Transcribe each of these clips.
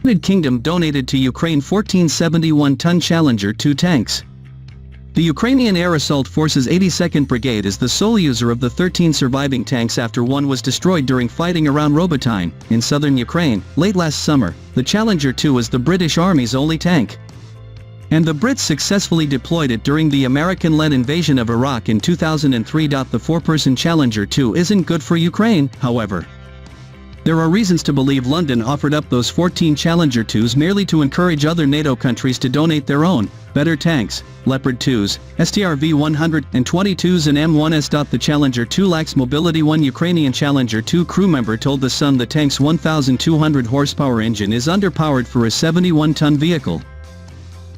The United Kingdom donated to Ukraine 14 71-ton Challenger 2 tanks. The Ukrainian Air Assault Forces 82nd Brigade is the sole user of the 13 surviving tanks after one was destroyed during fighting around Robotyne, in southern Ukraine, late last summer. The Challenger 2 is the British Army's only tank. And the Brits successfully deployed it during the American-led invasion of Iraq in 2003. The four-person Challenger 2 isn't good for Ukraine, however. There are reasons to believe London offered up those 14 Challenger 2s merely to encourage other NATO countries to donate their own, better tanks, Leopard 2s, STRV-122s and M1s. The Challenger 2 lacks mobility. One Ukrainian Challenger 2 crew member told The Sun the tank's 1,200 horsepower engine is underpowered for a 71-ton vehicle.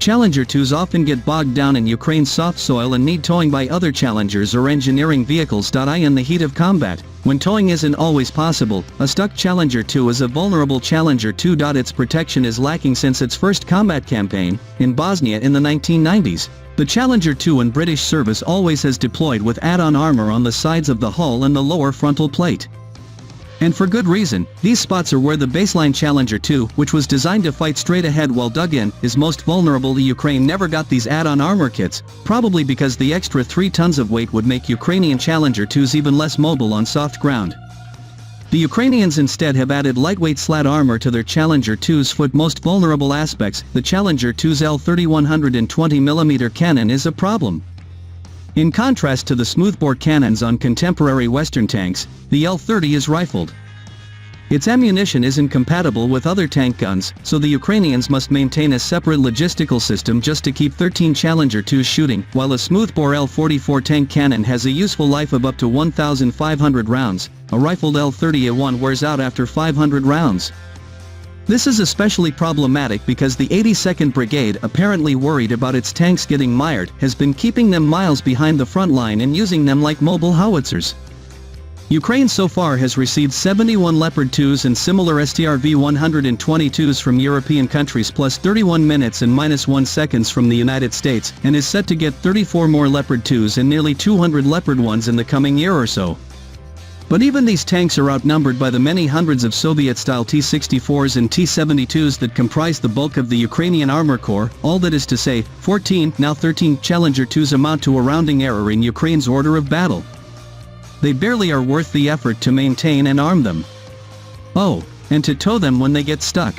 Challenger 2s often get bogged down in Ukraine's soft soil and need towing by other Challengers or engineering vehicles. In the heat of combat, when towing isn't always possible, a stuck Challenger 2 is a vulnerable Challenger 2. Its protection is lacking since its first combat campaign, in Bosnia in the 1990s. The Challenger 2 in British service always has deployed with add-on armor on the sides of the hull and the lower frontal plate. And for good reason. These spots are where the baseline Challenger 2, which was designed to fight straight ahead while dug in, is most vulnerable. The Ukraine never got these add-on armor kits, probably because the extra 3 tons of weight would make Ukrainian Challenger 2s even less mobile on soft ground. The Ukrainians instead have added lightweight slat armor to their Challenger 2's foot most vulnerable aspects. The Challenger 2's L30 120mm cannon is a problem. In contrast to the smoothbore cannons on contemporary Western tanks, the L30 is rifled. Its ammunition isn't compatible with other tank guns, so the Ukrainians must maintain a separate logistical system just to keep 13 Challenger 2s shooting, while a smoothbore L44 tank cannon has a useful life of up to 1,500 rounds. A rifled L30A1 wears out after 500 rounds. This is especially problematic because the 82nd Brigade, apparently worried about its tanks getting mired, has been keeping them miles behind the front line and using them like mobile howitzers. Ukraine so far has received 71 Leopard 2s and similar STRV-122s from European countries plus 31 minutes and -1 seconds from the United States, and is set to get 34 more Leopard 2s and nearly 200 Leopard 1s in the coming year or so. But even these tanks are outnumbered by the many hundreds of Soviet-style T-64s and T-72s that comprise the bulk of the Ukrainian Armor Corps. All that is to say, 14, now 13, Challenger 2s amount to a rounding error in Ukraine's order of battle. They barely are worth the effort to maintain and arm them. Oh, and to tow them when they get stuck.